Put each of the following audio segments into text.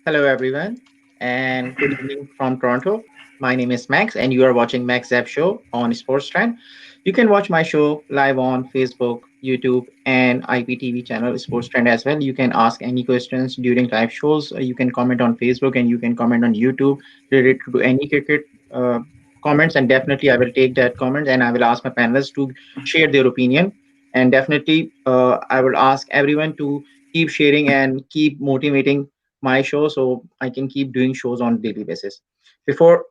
Hello, everyone, and good evening from Toronto. My name is Max, and you are watching Max Zap Show on Sports Trend. You can watch my show live on Facebook, YouTube, and IPTV channel Sports Trend as well. You can ask any questions during live shows. You can comment on Facebook and you can comment on YouTube related to any cricket comments, and definitely I will take that comment and I will ask my panelists to share their opinion. And definitely, I will ask everyone to keep sharing and keep motivating my show so I can keep doing shows on daily basis. Before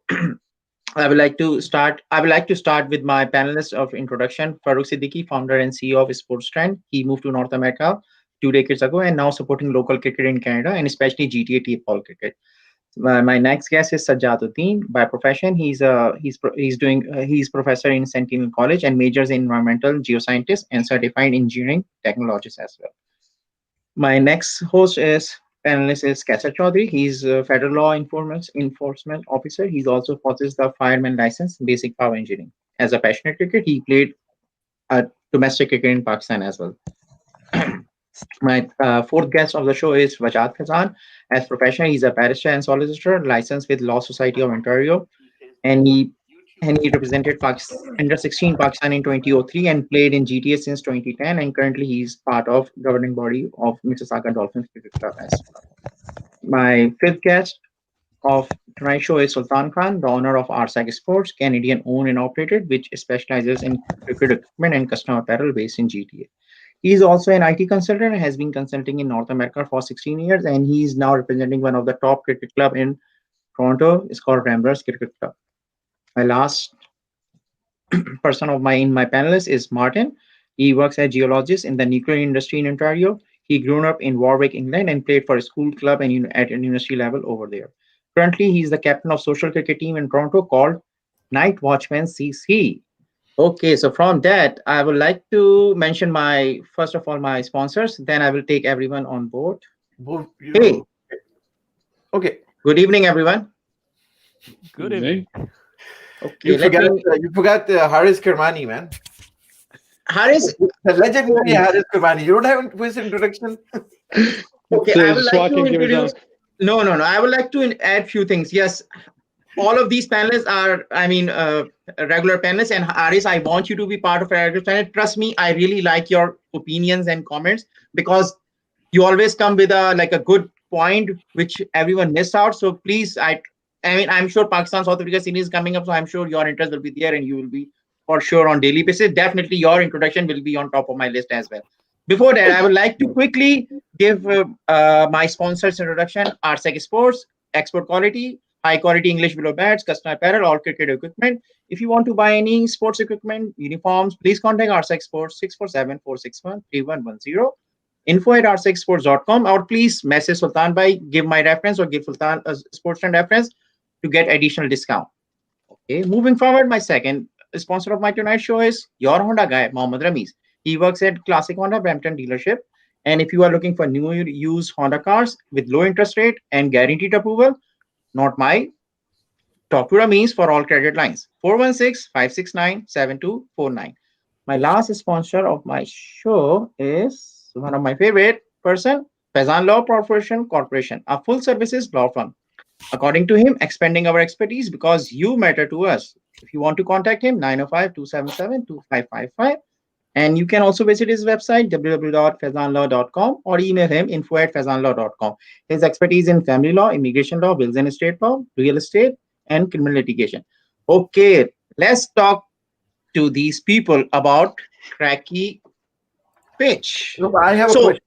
I would like to start with my panelist of introduction, Farooq Siddiqui, founder and CEO of Sports Trend. He moved to North America 2 decades ago and now supporting local cricket in Canada and especially GTA T-ball cricket. My next guest is Sajjaduddin. By profession, he's professor in Sentinel College and majors in environmental geoscientist and certified engineering technologist as well. My next host is panelist is Kesar Chaudhary. He's a federal law enforcement officer. He's also possesses the fireman license, basic power engineering. As a passionate cricket, he played domestic cricket in Pakistan as well. My fourth guest of the show is Vajad Khazan. As professional, he's a barrister and solicitor, licensed with Law Society of Ontario, and he represented under 16 Pakistan in 2003 and played in GTA since 2010. And currently, he's part of governing body of Mississauga Dolphins Cricket Club as well. My fifth guest of tonight's show is Sultan Khan, the owner of RSAC Sports, Canadian owned and operated, which specializes in cricket equipment and custom apparel based in GTA. He is also an IT consultant and has been consulting in North America for 16 years, and he is now representing one of the top cricket club in Toronto. It's called Ramblers Cricket Club. My last person of my in my panelist is Martin. He works as geologist in the nuclear industry in Ontario. He grew up in Warwick, England, and played for a school club and at a university level over there. Currently, he is the captain of social cricket team in Toronto called Night Watchman CC. Okay, so from that, I would like to mention my first of all my sponsors. Then I will take everyone on board. Both Hey, you. Okay. good evening, everyone. Good evening. Okay, let me. You forgot Haris Kermani, man. Haris. The legendary Haris Kermani. You don't have his introduction. Okay, So I would just like to walking, give it introduce. No. I would like to add few things. Yes, all of these panelists are, regular panelists. And Haris, I want you to be part of a regular panel. Trust me, I really like your opinions and comments because you always come with a good point which everyone missed out. So please, I'm sure Pakistan South Africa series is coming up, so I'm sure your interest will be there and you will be for sure on daily basis. Definitely, your introduction will be on top of my list as well. Before that, I would like to quickly give my sponsors introduction. RSEC Sports, export quality, high quality English below bats, custom apparel, all cricket equipment. If you want to buy any sports equipment, uniforms, please contact RSEC Sports 647-461-3110. info@r6sports.com, or please message Sultan by give my reference or give Sultan a sports trend reference to get additional discount. Okay, moving forward, my second sponsor of my tonight show is your Honda guy, Mohammad Ramiz. He works at Classic Honda Brampton dealership. And if you are looking for new used Honda cars with low interest rate and guaranteed approval, not my talk to Ramiz for all credit lines. 416-569-7249. My last sponsor of my show is one of my favorite person, Faizan Law Corporation, a full services law firm. According to him, expanding our expertise because you matter to us. If you want to contact him, 905-277-2555. And you can also visit his website, www.faizanlaw.com, or email him, info@faizanlaw.com. His expertise in family law, immigration law, wills and estate law, real estate, and criminal litigation. Okay, let's talk to these people about Cracky pitch. No, but I have a So, question.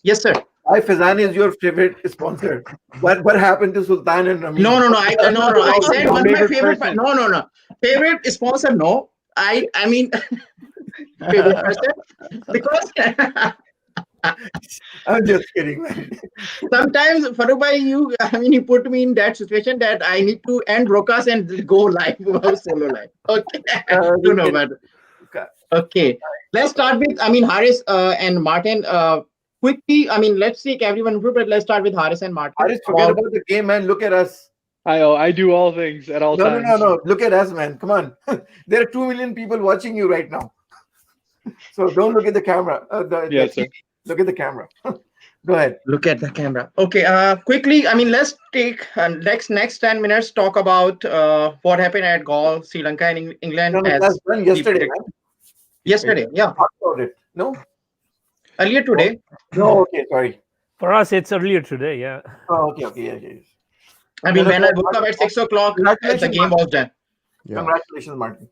yes, sir. Why Fazan is your favorite sponsor? What happened to Sultan and Ramin? No. I said Your one of my favorite favorite. person. No. Favorite sponsor. No, I mean favorite person because I'm just kidding, man. sometimes Farooq bhai, you put me in that situation that I need to end broadcast and go live solo live. Okay, no, but okay. Let's start with Haris and Martin. Quickly, let's take everyone through, but let's start with Haris and Martin. Haris, forget about the game, man. Look at us. I do all things at all times. No. Look at us, man. Come on. There are 2 million people watching you right now. So don't look at the camera. Yes, sir. Look at the camera. Go ahead. Look at the camera. Okay, quickly, I mean, let's take next 10 minutes, talk about what happened at Galle, Sri Lanka, and England. No, that's done yesterday, man. Yesterday, yeah. Talk about it. No? Earlier today. No, okay, sorry. For us, it's earlier today, yeah. Oh, okay, yeah. I mean, when I woke up at 6 o'clock, the game was done. Yeah. Congratulations, Martin.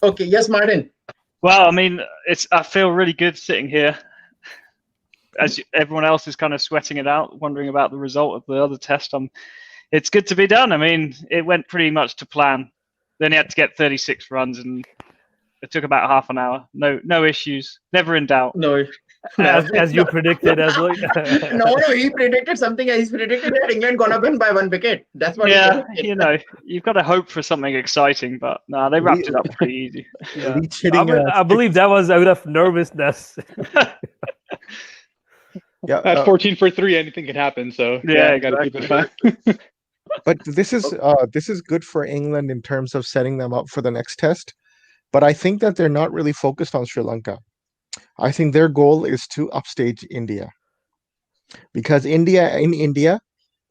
Okay, yes, Martin. Well, I mean, I feel really good sitting here. As everyone else is kind of sweating it out, wondering about the result of the other test. It's good to be done. I mean, it went pretty much to plan. Then he had to get 36 runs, and it took about half an hour. No issues. Never in doubt. No. As you predicted as well. No, he predicted something. He's predicted that England gonna win by 1 wicket. That's what. Yeah, you've got to hope for something exciting, but no, they wrapped it up pretty easy. Yeah. I believe that was out of nervousness. Yeah, at 14 for 3, anything can happen. So yeah, got to keep it fun. But this is good for England in terms of setting them up for the next test. But I think that they're not really focused on Sri Lanka. I think their goal is to upstage India, because India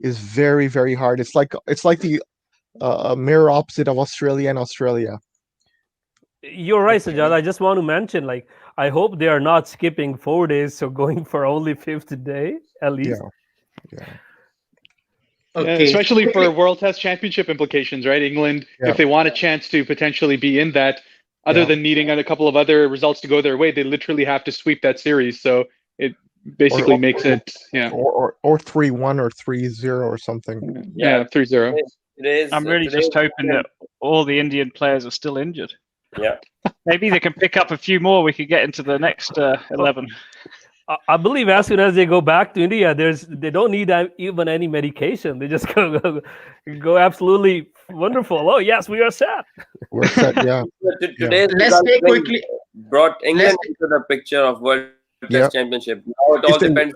is very, very hard. It's like the mirror opposite of Australia and Australia. You're right, Sajjad. I just want to mention, I hope they are not skipping 4 days, so going for only 5th day at least. Yeah. Okay. Especially for World Test Championship implications, right? England, if they want a chance to potentially be in that, other than needing a couple of other results to go their way, they literally have to sweep that series. So it basically makes it, or 3-1 or 3-0 or something. Yeah, 3-0. I'm really just hoping that all the Indian players are still injured. Yeah. Maybe they can pick up a few more. We could get into the next 11. I believe as soon as they go back to India, they don't need even any medication. They just go absolutely wonderful. Oh yes, we are set. We're set. Yeah. Let's take quickly brought England into the picture of World Test Championship. Now it all depends.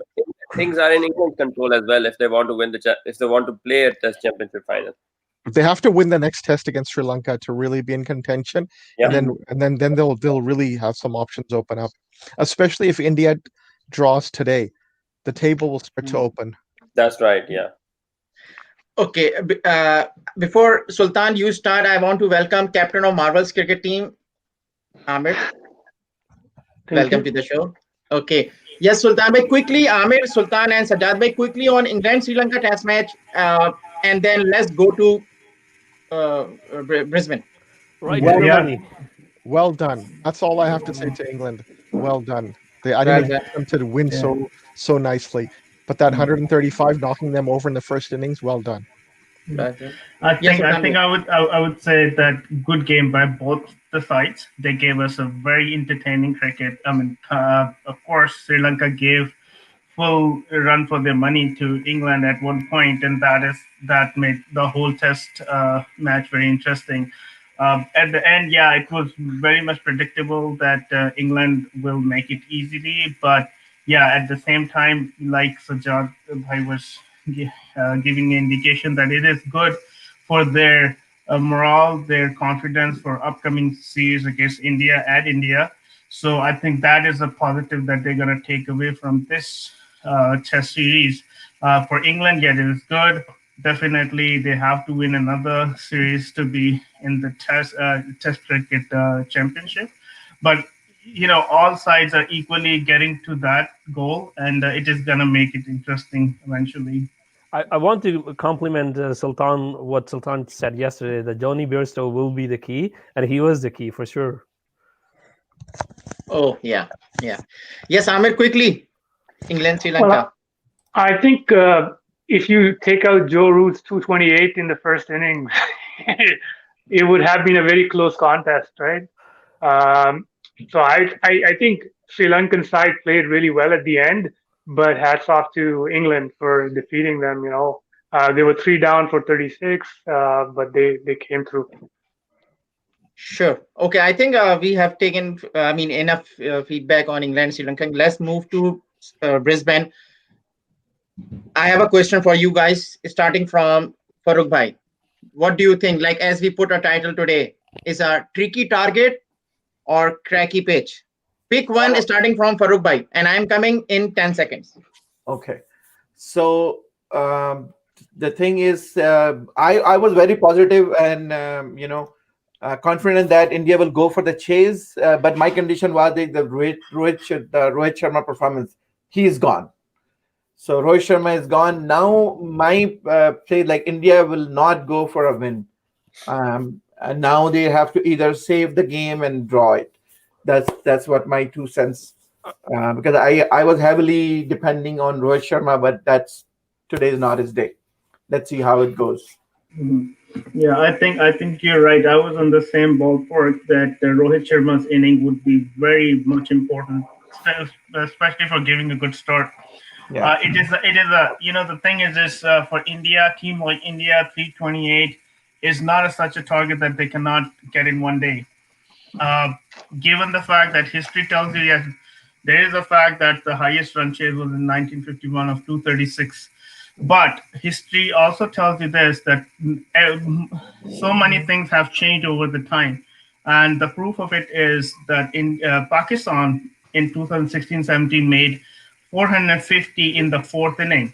Things are in England's control as well. If they want to win if they want to play a Test Championship final. They have to win the next test against Sri Lanka to really be in contention, and then they'll really have some options open up. Especially if India draws today, the table will start to open. That's right. Yeah. Okay. Before Sultan, you start, I want to welcome captain of Marvel's cricket team, Amir. Welcome to the show. Okay. Yes, Sultan bhai, quickly, Amir, Sultan, and Sajjad bhai, quickly on England Sri Lanka test match, and then let's go to Brisbane. Right. Well done. That's all I have to say to England. Well done. I didn't expect them to win so nicely, but that 135 knocking them over in the first innings, well done. I think I would say that good game by both the sides. They gave us a very entertaining cricket. I mean, of course, Sri Lanka gave full run for their money to England at one point, and that made the whole test match very interesting. At the end, it was very much predictable that England will make it easily, but at the same time, like Sajjad bhai was giving an indication that it is good for their morale, their confidence for upcoming series against India at India. So I think that is a positive that they're going to take away from this test series. For England, it is good. Definitely, they have to win another series to be in the test cricket championship. But, all sides are equally getting to that goal, and it is going to make it interesting eventually. I want to compliment Sultan, what Sultan said yesterday, that Johnny Bairstow will be the key, and he was the key for sure. Oh, yeah. Yes, Amir, quickly. England, Sri Lanka. Well, I think if you take out Joe Root's 228 in the first inning, it would have been a very close contest, right? So I think Sri Lankan side played really well at the end, but hats off to England for defeating them. They were 3 down for 36, but they came through. Sure. Okay, I think we have taken enough feedback on England, Sri Lanka. Let's move to Brisbane. I have a question for you guys, starting from Farooq bhai. What do you think? Like, as we put a title today, is a tricky target or cracky pitch? Pick one, starting from Farooq bhai, and I'm coming in 10 seconds. Okay. So the thing is, I was very positive and confident that India will go for the chase. But my condition was the Rohit Sharma performance. He is gone. So Rohit Sharma is gone. Now my play, like, India will not go for a win. And now they have to either save the game and draw it. That's what my 2 cents. Because I was heavily depending on Rohit Sharma, but today is not his day. Let's see how it goes. Yeah, I think you're right. I was on the same ballpark that Rohit Sharma's inning would be very much important, especially for giving a good start. Yeah. It is the thing is this for India, team like India, 328 is not such a target that they cannot get in one day. Given the fact that history tells you, yes, there is a fact that the highest run chase was in 1951 of 236. But history also tells you this, that so many things have changed over the time. And the proof of it is that in Pakistan in 2016-17 made 450 in the fourth inning.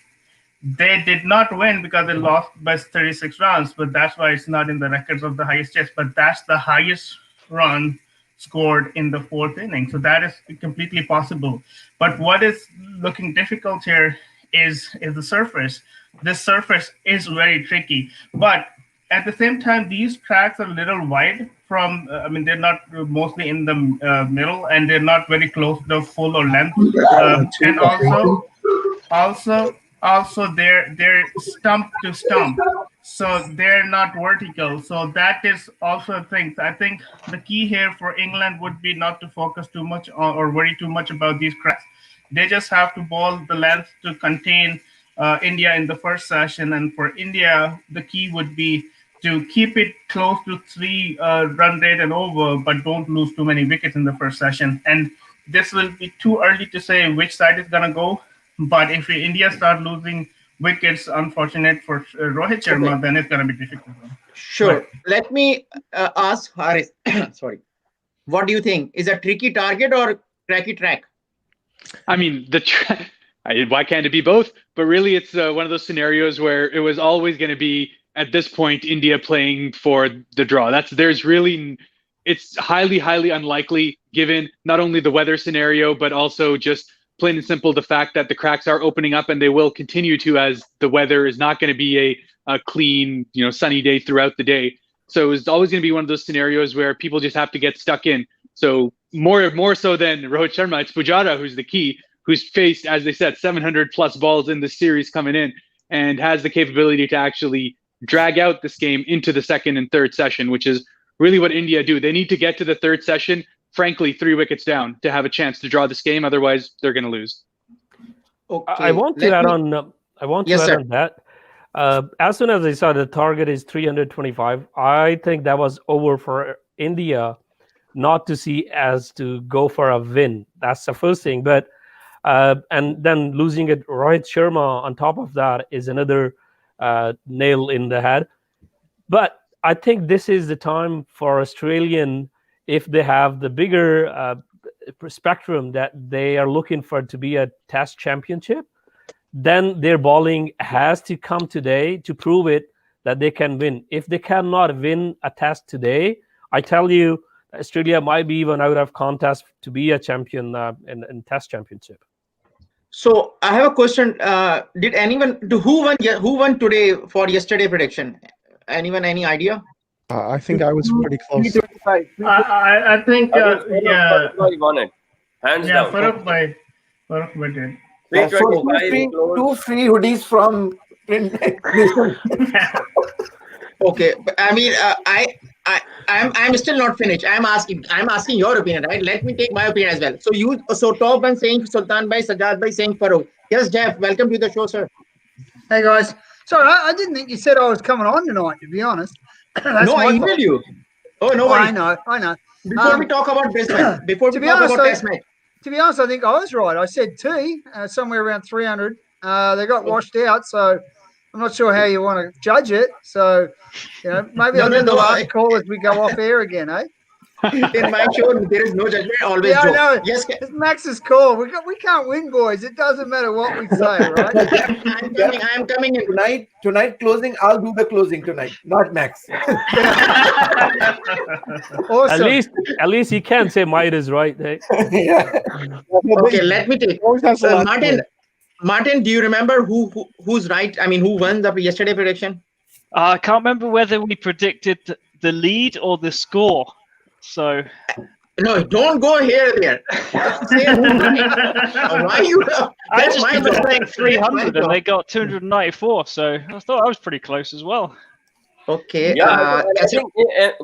They did not win because they lost by 36 runs, but that's why it's not in the records of the highest chase. But that's the highest run scored in the fourth inning. So that is completely possible. But what is looking difficult here is the surface. This surface is very tricky. But at the same time, these tracks are a little wide from, they're not mostly in the middle, and they're not very close to the full or length. And also they're stump to stump, so they're not vertical. So that is also a thing. I think the key here for England would be not to focus too much on or worry too much about these cracks. They just have to bowl the length to contain India in the first session. And for India, the key would be to keep it close to 3 run rate and over, but don't lose too many wickets in the first session. And this will be too early to say which side is going to go. But if India start losing wickets, unfortunate for Rohit Sharma, then it's going to be difficult. Sure. Let me ask Haris. Sorry. What do you think? Is a tricky target or cracky track? I mean, why can't it be both? But really, it's one of those scenarios where it was always going to be, at this point, India playing for the draw. It's highly, highly unlikely, given not only the weather scenario, but also just plain and simple the fact that the cracks are opening up, and they will continue to, as the weather is not going to be a clean, sunny day throughout the day. So it's always going to be one of those scenarios where people just have to get stuck in. So more so than Rohit Sharma, it's Pujara who's the key, who's faced, as they said, 700 plus balls in the series coming in, and has the capability to actually drag out this game into the second and third session, which is really what India do. They need to get to the third session, frankly, 3 wickets down to have a chance to draw this game. Otherwise, they're going to lose. Okay. I want to add on that. As soon as I saw the target is 325, I think that was over for India not to see as to go for a win. That's the first thing. But and then losing it, Rohit Sharma on top of that is another nail in the head. But I think this is the time for Australian, if they have the bigger spectrum that they are looking for to be a test championship, then their bowling has to come today to prove it that they can win. If they cannot win a test today, I tell you, Australia might be even out of contest to be a champion in test championship. So I have a question. Did anyone who won today for yesterday prediction? Anyone, any idea? I think I was pretty close. I think he won it. Hands down. Farooq Bhai did. 2 free hoodies from Okay, I mean, I'm still not finished. I'm asking your opinion, right? Let me take my opinion as well. So top one saying Sultan Bhai, Sajjad Bhai saying Farooq. Yes, Jeff, welcome to the show, sir. Hey guys, sorry, I didn't think you said I was coming on tonight. To be honest, no, I emailed you. Oh no, I know. Before we talk about Brisbane, Test match. To be honest, I think I was right. I said T somewhere around 300. They got washed out, so I'm not sure how you want to judge it. So, maybe I'll do the last call as we go off air again, eh? In my show, there is no judgment, always Yeah, I joke. know. Yes, It's Max's call. We can't win, boys. It doesn't matter what we say, right? I'm coming in. Tonight closing, I'll do the closing tonight, not Max. Awesome. At least he can say might is right. Hey? Yeah. Okay, let me take Martin, do you remember who's right? I mean, who won the yesterday prediction? I can't remember whether we predicted the lead or the score. So no, don't go here there. Why you? I just remember saying 300 and they got 294. So I thought I was pretty close as well. Okay. Yeah, I think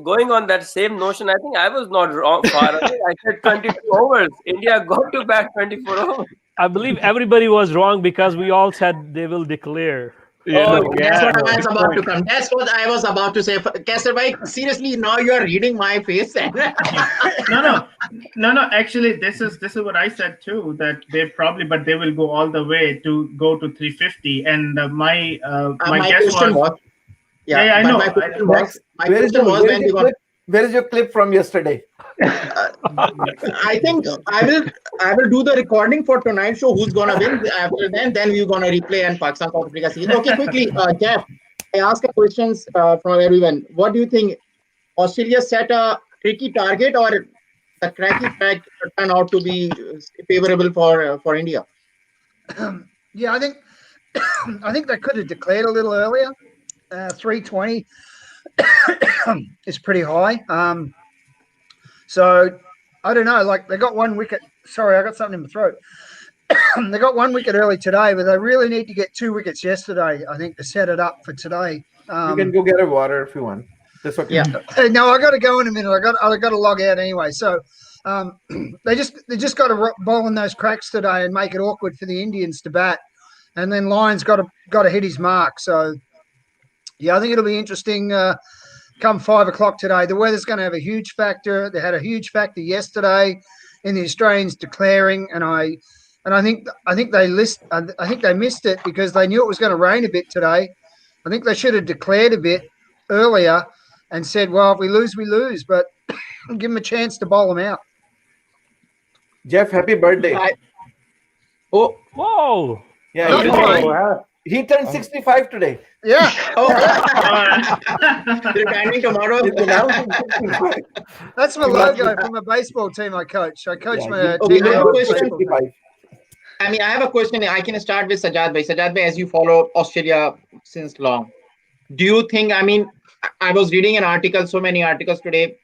going on that same notion, I think I was not wrong far away. I said 22 overs. India got to bat 24 overs. I believe everybody was wrong because we all said they will declare. Yeah, that's what I was about to come. That's what I was about to say. Kasser, seriously, now you are reading my face. No. Actually, this is what I said too. That they will go all the way to go to 350. And my guess was. Yeah, I know. Where is your clip from yesterday? I think I will do the recording for tonight's show. Who's gonna win? After then we're gonna replay and Pakistan South Africa series. Okay, quickly, Jeff. I ask questions from everyone. What do you think? Australia set a tricky target, or the Cracky track turned out to be favorable for India? Yeah, I think they could have declared a little earlier. 320 is pretty high. So I don't know. Like they got one wicket. Sorry, I got something in my throat. They got one wicket early today, but they really need to get 2 wickets yesterday, I think, to set it up for today. You can go get a water if you want. That's okay. Yeah. No, I got to go in a minute. I got to log out anyway. So they just got to bowl in those cracks today and make it awkward for the Indians to bat. And then Lyon's got to hit his mark. So yeah, I think it'll be interesting. Come 5 o'clock today, the weather's going to have a huge factor. They had a huge factor yesterday in the Australians declaring, and I think they missed it because they knew it was going to rain a bit today. I think they should have declared a bit earlier and said, well, if we lose, we lose, but give them a chance to bowl them out. Jeff, happy birthday. Oh, whoa. Yeah, he turned 65 today. Yeah. Returning tomorrow. That's my logo from a baseball team I coach. I coach my team. I have a question. I can start with Sajjad Bhai. Sajjad Bhai, as you follow Australia since long, do you think, I was reading an article, so many articles today,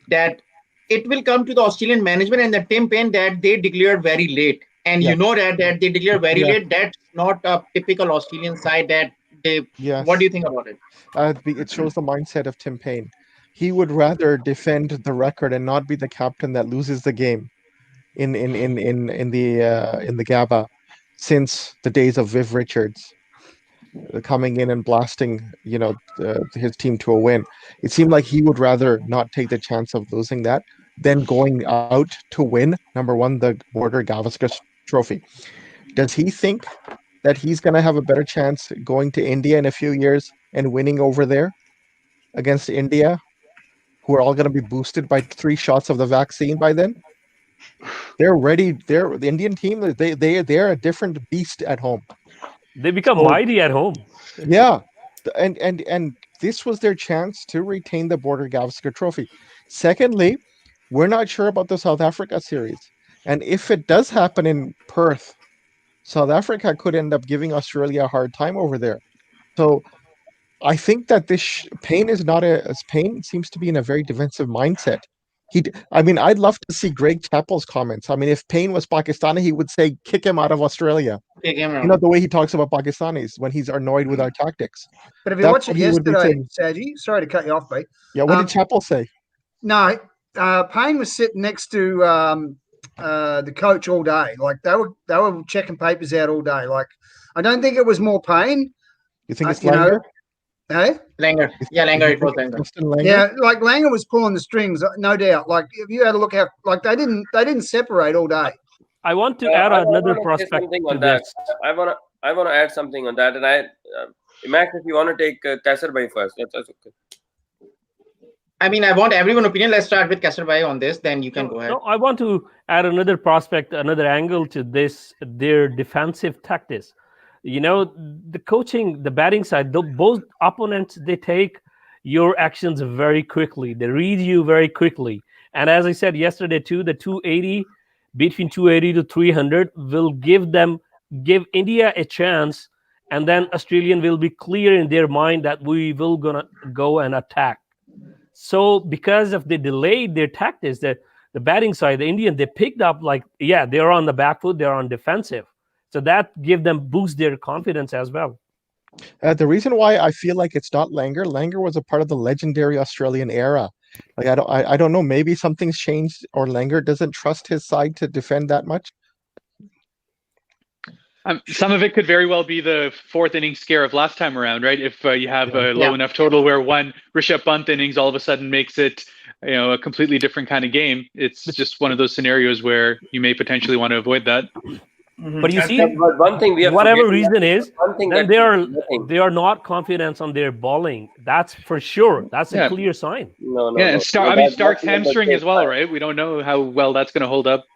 that it will come to the Australian management and the Tim Payne that they declared very late. And you know that they declared very late. That's not a typical Australian side that they. Yes. What do you think about it? It shows the mindset of Tim Payne. He would rather defend the record and not be the captain that loses the game in the Gabba since the days of Viv Richards coming in and blasting his team to a win. It seemed like he would rather not take the chance of losing that than going out to win, number one, the Border Gavaskar Trophy. Does he think that he's going to have a better chance going to India in a few years and winning over there against India, who are all going to be boosted by 3 shots of the vaccine by then? They're ready. The Indian team, they're a different beast at home. They become mighty at home. Yeah. And this was their chance to retain the Border Gavaskar Trophy. Secondly, we're not sure about the South Africa series. And if it does happen in Perth, South Africa could end up giving Australia a hard time over there. So I think that this Payne is not Payne seems to be in a very defensive mindset. I'd love to see Greg Chappell's comments. If Payne was Pakistani, he would say, kick him out of Australia. Kick him out. You know, the way he talks about Pakistanis when he's annoyed with our tactics. But if you watch it yesterday, Saji, sorry to cut you off, mate. Yeah, what did Chappell say? No, Payne was sitting next to the coach all day. Like they were checking papers out all day. Like I don't think it was more Payne. You think it's Langer? Hey? Langer. Yeah, Langer. It was Langer. Yeah, like Langer was pulling the strings, no doubt. Like if you had a look how like they didn't separate all day. I want to add another prospect to this. I want to add something on that, and Max, if you want to take Kasser Bhai first, that's okay. I mean, I want everyone's opinion. Let's start with Kasser Bhai on this. Then you can go ahead. No, I want to add another prospect, another angle to this. Their defensive tactics. The coaching, the batting side, both opponents, they take your actions very quickly. They read you very quickly. And as I said yesterday too, the 280, between 280 to 300 will give India a chance, and then Australian will be clear in their mind that we will gonna go and attack. So because of the delayed their tactics, the batting side, the Indian, they picked up they're on the back foot, they're on defensive. So that boost their confidence as well. The reason why I feel like it's not Langer was a part of the legendary Australian era. Like I don't know, maybe something's changed, or Langer doesn't trust his side to defend that much. Some of it could very well be the fourth inning scare of last time around, right? If you have a low enough total where one Rishabh Pant innings all of a sudden makes it, a completely different kind of game. It's just one of those scenarios where you may potentially want to avoid that. But you see, but one thing we have whatever reason is, then they are not confident on their bowling. That's for sure. That's a clear sign. And Stark's hamstring as well, right? We don't know how well that's going to hold up.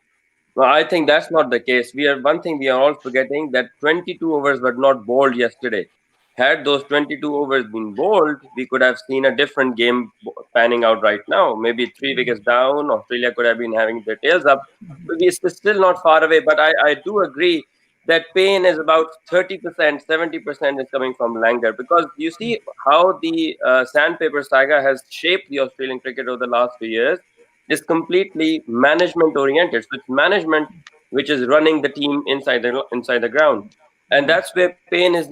No, I think that's not the case. One thing we are all forgetting, that 22 overs were not bowled yesterday. Had those 22 overs been bowled, we could have seen a different game panning out right now. Maybe 3 wickets down, Australia could have been having their tails up. We're still not far away, but I do agree that pain is about 30%, 70% is coming from Langer, because you see how the sandpaper saga has shaped the Australian cricket over the last few years. Is completely management oriented. So it's management which is running the team inside the ground, and that's where pain is.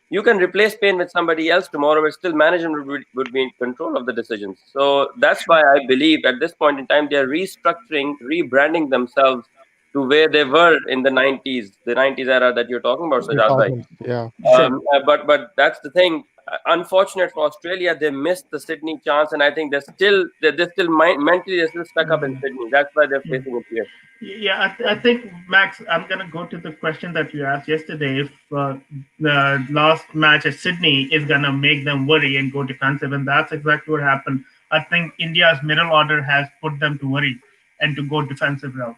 You can replace pain with somebody else tomorrow, but still management would be in control of the decisions. So that's why I believe at this point in time they are restructuring, rebranding themselves to where they were in the 90s era that you're talking about, Sajad bhai. Yeah. But that's the thing. Unfortunate for Australia, they missed the Sydney chance, and I think they're still mentally they're still stuck up in Sydney. That's why they're facing it here. Yeah, I think, Max, I'm gonna go to the question that you asked yesterday. If the last match at Sydney is gonna make them worry and go defensive, and that's exactly what happened. I think India's middle order has put them to worry and to go defensive route.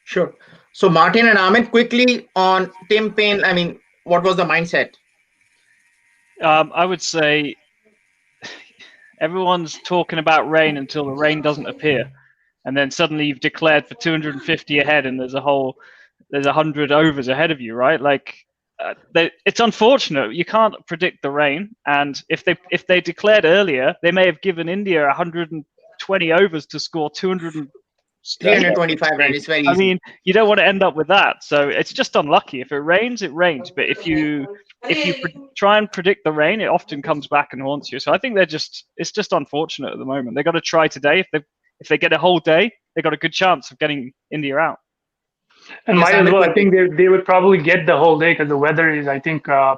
Sure. So Martin and Amit, quickly on Tim Paine. I mean, what was the mindset? I would say everyone's talking about rain until the rain doesn't appear, and then suddenly you've declared for 250 ahead, and there's 100 overs ahead of you, right? Like it's unfortunate. You can't predict the rain, and if they declared earlier, they may have given India 120 overs to score 325 runs. It's very easy. I mean, you don't want to end up with that. So it's just unlucky. If it rains, it rains. But if you try and predict the rain, it often comes back and haunts you. So I think it's just unfortunate at the moment. They got to try today. If they get a whole day, they got a good chance of getting India out. And might as well. I think they would probably get the whole day because the weather is. I think the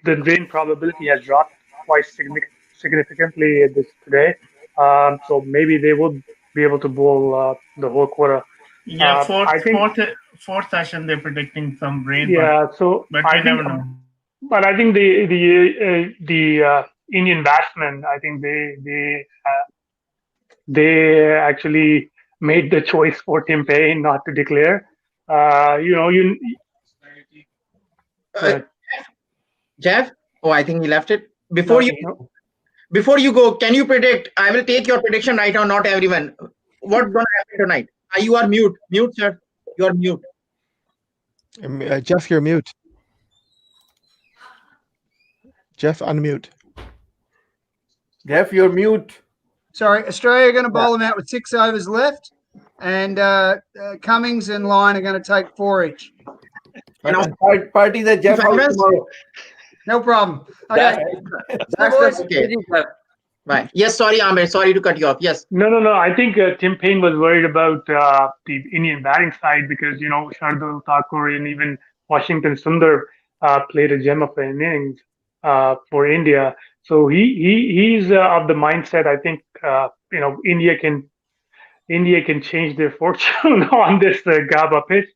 rain probability has dropped quite significantly today. So maybe they would be able to bowl the whole quarter. Yeah, fourth session they're predicting some rain. Yeah, but you never know. But I think the Indian batsmen, I think they actually made the choice for Tim Paine not to declare. Jeff? Oh, I think he left it. Before you go, can you predict? I will take your prediction right now, not everyone. What's going to happen tonight? You are mute. Mute, sir. You are mute. Jeff, you're mute. Jeff, unmute. Jeff, you're mute. Sorry, Australia are going to bowl them out with 6 overs left, and Cummings and Lyon are going to take 4 each. Party that Jeff tomorrow. No problem. Okay. Right. Yes, sorry, Amir. Sorry to cut you off. Yes. No. I think Tim Paine was worried about the Indian batting side because, Shardul Thakur and even Washington Sundar played a gem of an innings for India. So he's of the mindset. I think India can change their fortune on this Gaba pitch.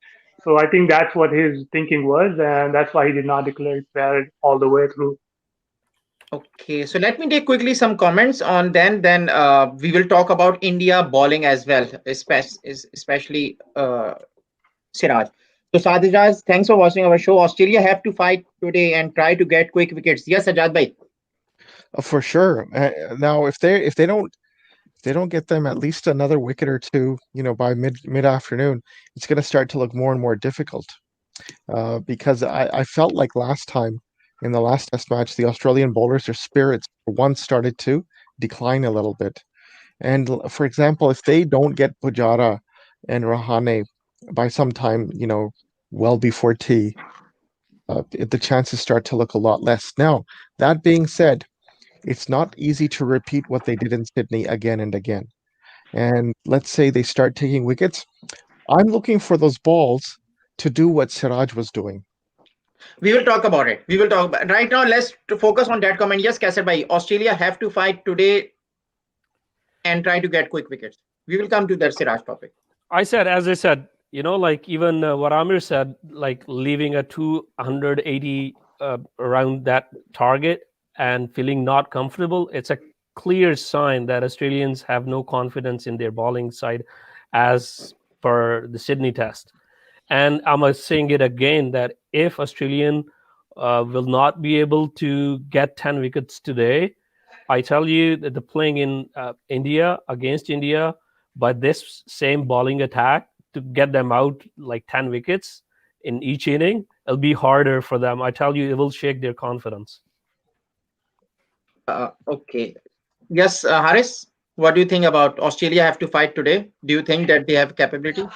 So I think that's what his thinking was, and that's why he did not declare it valid all the way through. Okay, so let me take quickly some comments on then we will talk about India bowling as well, especially Siraj. So Sadhiraj, thanks for watching our show. Australia have to fight today and try to get quick wickets. Yes, Sajad bhai. For sure. Now, if they don't get them at least another wicket or two, by mid afternoon, it's going to start to look more and more difficult. Because I felt like last time in the last Test match, the Australian bowlers, their spirits once started to decline a little bit. And for example, if they don't get Pujara and Rahane by some time, well before tea, the chances start to look a lot less. Now, that being said, it's not easy to repeat what they did in Sydney again and again. And let's say they start taking wickets. I'm looking for those balls to do what Siraj was doing. We will talk about it. We will talk about right now. Let's focus on that comment. Yes, Kasser bhai, Australia have to fight today and try to get quick wickets. We will come to that Siraj topic. As I said, like even what Amir said, like leaving a 280 around that target and feeling not comfortable, it's a clear sign that Australians have no confidence in their bowling side as per the Sydney test. And I'm saying it again that if Australian will not be able to get 10 wickets today, I tell you that the playing in India against India by this same bowling attack to get them out like 10 wickets in each inning, it'll be harder for them. I tell you, it will shake their confidence. Okay. Yes, Haris, what do you think about Australia have to fight today? Do you think that they have capability?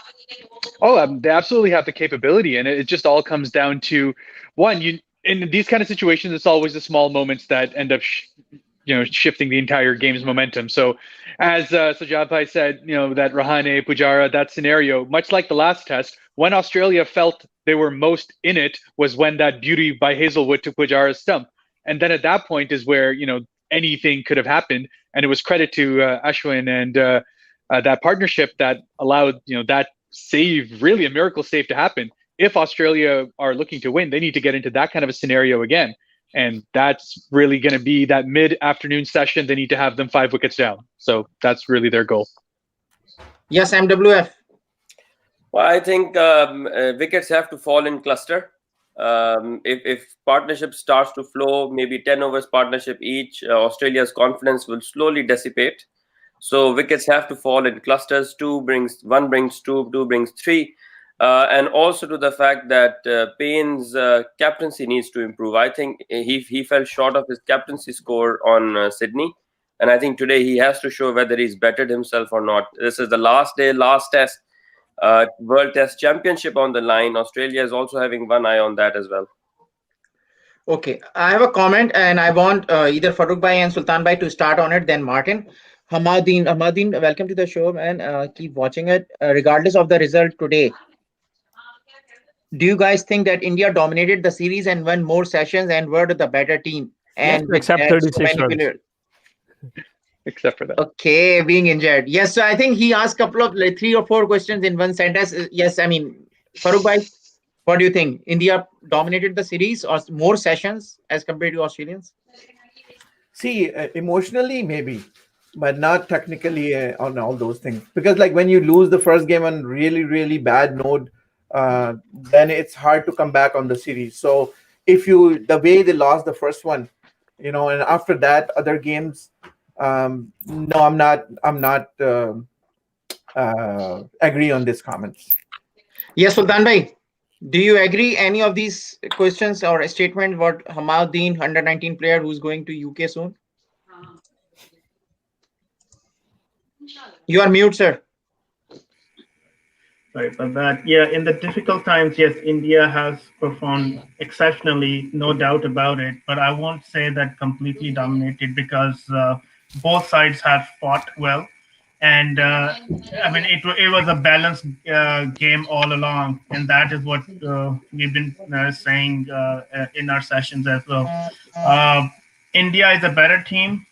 Oh, they absolutely have the capability, and it just all comes down to one. In these kind of situations, it's always the small moments that end up shifting the entire game's momentum. So, as Sajad Bhai said, that Rahane, Pujara, that scenario, much like the last test, when Australia felt they were most in it was when that beauty by Hazelwood to Pujara's stump. And then at that point is where, anything could have happened. And it was credit to Ashwin and that partnership that allowed, that save, really a miracle save to happen. If Australia are looking to win, they need to get into that kind of a scenario again. And that's really going to be that mid-afternoon session. They need to have them 5 wickets down. So that's really their goal. Yes, MWF. Well, I think wickets have to fall in cluster. If partnership starts to flow, maybe 10 overs partnership each, Australia's confidence will slowly dissipate. So wickets have to fall in clusters. 1 brings 2, 2 brings 3. And also to the fact that Payne's captaincy needs to improve. I think he fell short of his captaincy score on Sydney. And I think today he has to show whether he's bettered himself or not. This is the last day, last test, World Test Championship on the line. Australia is also having one eye on that as well. Okay, I have a comment and I want either Farooq Bhai and Sultan Bhai to start on it, then Martin. Hamadin, welcome to the show, man. Keep watching it. Regardless of the result today, do you guys think that India dominated the series and won more sessions and were the better team? And yes, except 36 runs. Except for that. Okay, being injured. Yes, so I think he asked a couple of 3 or 4 questions in one sentence. Yes, I mean, Farooq Bhai, what do you think? India dominated the series or more sessions as compared to Australians? See, emotionally, maybe, but not technically on all those things. Because like when you lose the first game on really, really bad note, then it's hard to come back on the series. So the way they lost the first one, and after that, other games, no, I'm not agree on these comments. Yes, Sultan Bhai, do you agree any of these questions or a statement what Hamadin, under 19 player who's going to UK soon? You are mute, sir. Sorry for that. Yeah, in the difficult times, yes, India has performed exceptionally, no doubt about it. But I won't say that completely dominated because both sides have fought well. And I mean, it was a balanced game all along. And that is what we've been saying in our sessions as well. India is a better team.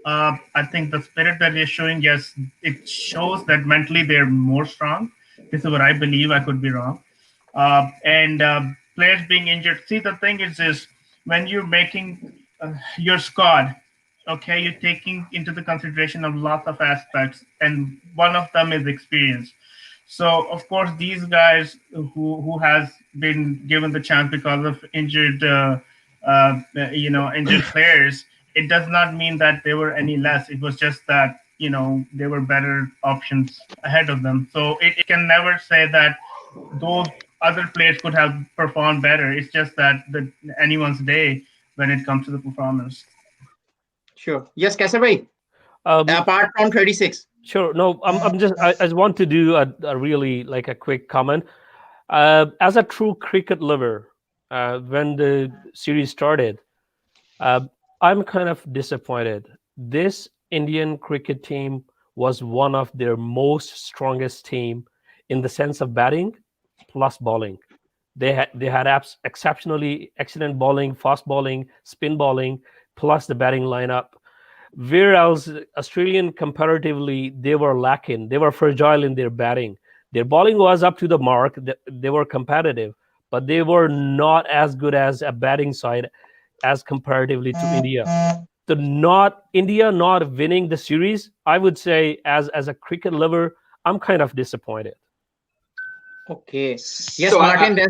I think the spirit that they're showing, yes, it shows that mentally they're more strong. This is what I believe. I could be wrong. And players being injured. See, the thing is when you're making your squad. Okay, you're taking into the consideration of lots of aspects, and one of them is experience. So of course, these guys who has been given the chance because of injured, injured players, it does not mean that they were any less. It was just that there were better options ahead of them. So it can never say that those other players could have performed better. It's just that anyone's day when it comes to the performance. Sure. Yes, Kasabhai. Apart from 36. Sure. No, I just want to do a really like a quick comment. As a true cricket lover, when the series started, I'm kind of disappointed. This Indian cricket team was one of their most strongest team in the sense of batting plus bowling. They had exceptionally excellent bowling, fast bowling, spin bowling, plus the batting lineup. Whereas Australian comparatively, they were lacking. They were fragile in their batting. Their bowling was up to the mark. They were competitive, but they were not as good as a batting side as comparatively to India. India not winning the series, I would say as a cricket lover, I'm kind of disappointed. Okay. Yes, so Martin. Then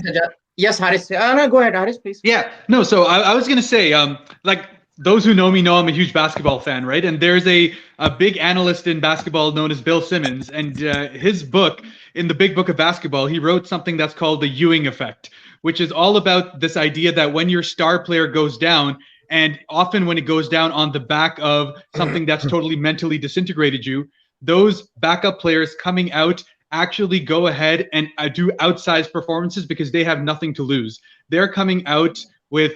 yes, Haris. No, go ahead, Haris, please. Yeah. No. So I was gonna say, like those who know me know I'm a huge basketball fan, right? And there's a big analyst in basketball known as Bill Simmons, and his book, in the Big Book of Basketball, he wrote something that's called the Ewing effect, which is all about this idea that when your star player goes down, and often when it goes down on the back of something that's totally mentally disintegrated you, those backup players coming out actually go ahead and do outsized performances because they have nothing to lose. They're coming out with,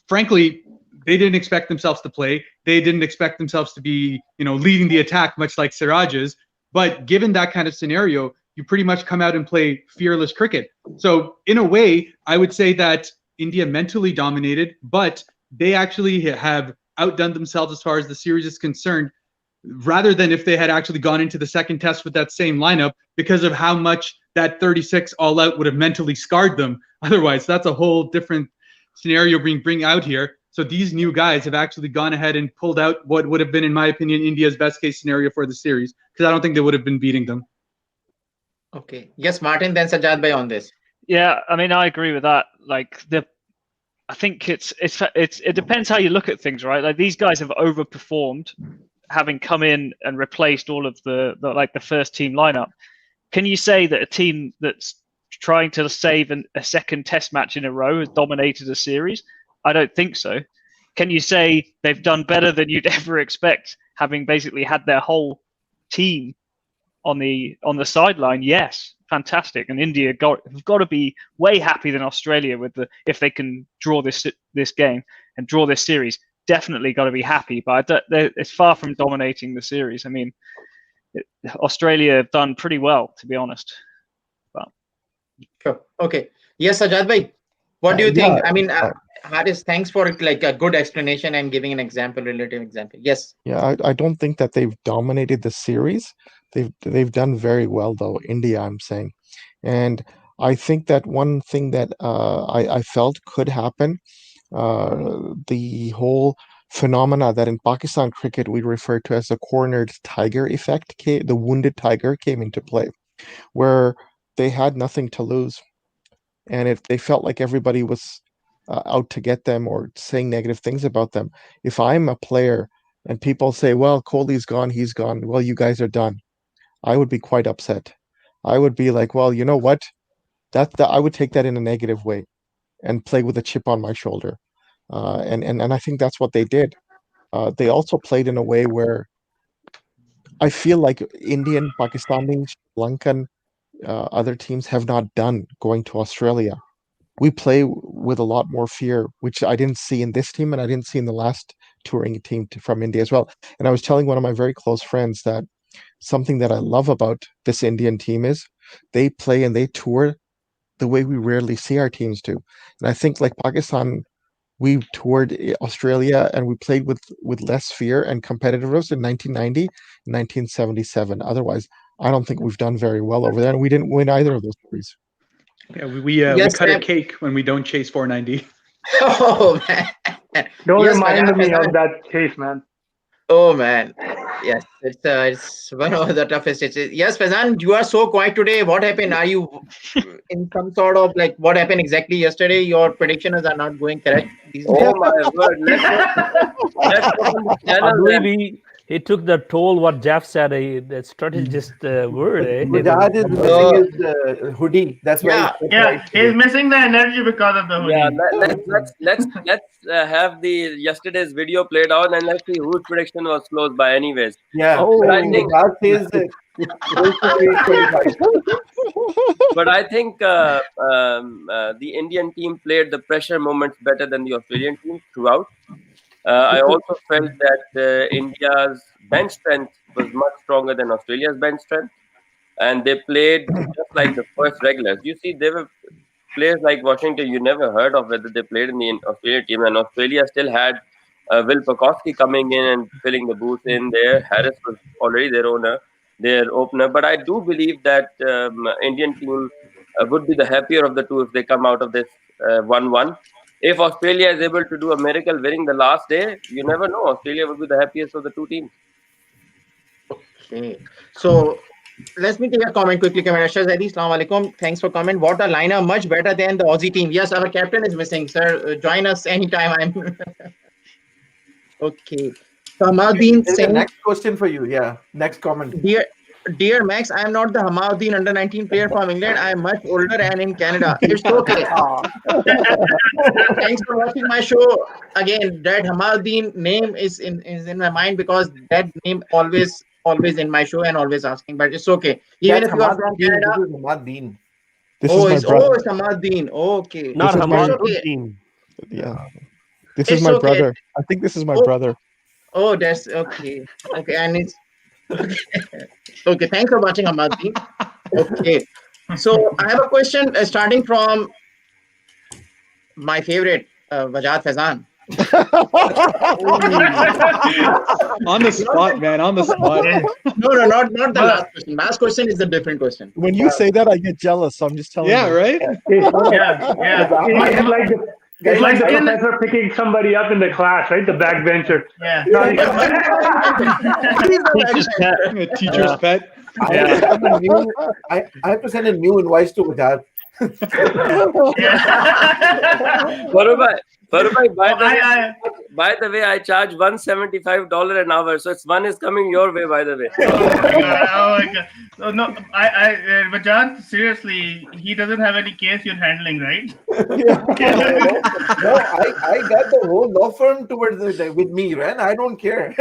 frankly, they didn't expect themselves to play. They didn't expect themselves to be, leading the attack, much like Siraj's. But given that kind of scenario, you pretty much come out and play fearless cricket. So in a way, I would say that India mentally dominated, but they actually have outdone themselves as far as the series is concerned, rather than if they had actually gone into the second test with that same lineup, because of how much that 36 all out would have mentally scarred them. Otherwise, that's a whole different scenario being bring out here. So these new guys have actually gone ahead and pulled out what would have been, in my opinion, India's best case scenario for the series, because I don't think they would have been beating them. Okay. Yes, Martin, then Sajjad Bhai on this. Yeah, I mean, I agree with that. Like I think it depends how you look at things, right? Like these guys have overperformed, having come in and replaced all of the first team lineup. Can you say that a team that's trying to save a second test match in a row has dominated a series? I don't think so. Can you say they've done better than you'd ever expect, having basically had their whole team on the sideline? Yes, fantastic. And India have got to be way happier than Australia if they can draw this game and draw this series. Definitely got to be happy, but it's far from dominating the series. I mean, Australia have done pretty well, to be honest. But sure. Okay. Yes, Sajjad Bhai, what do you think? I mean, Haris, thanks for like a good explanation and giving an example, relative example. Yes. Yeah, I don't think that they've dominated the series. They've done very well though. India, I'm saying, and I think that one thing that I felt could happen, the whole phenomena that in Pakistan cricket we refer to as the cornered tiger effect, the wounded tiger came into play, where they had nothing to lose, and if they felt like everybody was out to get them or saying negative things about them. If I'm a player and people say, well, Kohli's gone, he's gone, well, you guys are done, I would be quite upset. I would be like, well, you know what? I would take that in a negative way and play with a chip on my shoulder. And I think that's what they did. They also played in a way where I feel like Indian, Pakistani, Sri Lankan, other teams have not done going to Australia. We play with a lot more fear, which I didn't see in this team, and I didn't see in the last touring team from India as well. And I was telling one of my very close friends that something that I love about this Indian team is they play and they tour the way we rarely see our teams do. And I think like Pakistan, we toured Australia and we played with less fear and competitiveness in 1990 and 1977. Otherwise, I don't think we've done very well over there, and we didn't win either of those series. Yeah, we cut a cake when we don't chase 490. Oh man. Don't Yes, remind me Fazan. of that chase, man. Oh man, yes, it's one of the toughest stages. Yes, Fazan, you are so quiet today. What happened? Are you in some sort of like what happened exactly yesterday? Your predictions are not going correct these days. Oh my word! Let's open the I channel believe then. he took the toll what Jeff said, a strategist word. Bajaj is missing his hoodie. That's why. Yeah, he's missing the energy because of the hoodie. Yeah, let's have the yesterday's video played out and let's see whose prediction was close by. Anyways, yeah. But I think Bajaj says but I think the Indian team played the pressure moments better than the Australian team throughout. I also felt that India's bench strength was much stronger than Australia's bench strength, and they played just like the first regulars. You see, there were players like Washington you never heard of whether they played in the Australian team, and Australia still had Will Pucovski coming in and filling the booth in there. Harris was already their opener, but I do believe that Indian team would be the happier of the two if they come out of this 1-1. If Australia is able to do a miracle winning the last day, you never know. Australia will be the happiest of the two teams. Okay, so let me take a comment quickly. Assalamu alaikum. Thanks for comment. What a liner, much better than the Aussie team. Yes, our captain is missing, sir. Join us anytime. I'm okay. Hamauddin saying, next question for you. Yeah, next comment. Dear Max, I am not the Hamauddin under 19 player from England. I am much older and in Canada. It's okay. Thanks for watching my show. Again, that Hamauddin name is in my mind because that name always in my show and always asking, but it's okay. Even if you are from Canada. This is my brother. It's Hamauddin. Okay. Not Hamauddin. Yeah. This is my brother. I think this is my brother. Oh, that's okay. Okay, and it's okay. Thanks for watching, Hamauddin. Okay. So I have a question starting from my favorite, Wajad Fazan. On the spot, man. On the spot. No, not the last question. Last question is a different question. When you say that, I get jealous. So I'm just telling you. Yeah, right? It's like the professor picking somebody up in the class, right? The backbencher. Yeah. A teacher's pet. I have to send a new invoice to Bajaj. By the way, I charge $175 an hour, so it's one is coming your way. By the way. Oh my God. So, no, Bajaj, seriously, he doesn't have any case you're handling, right? No, I got the whole law firm towards with me, man. I don't care.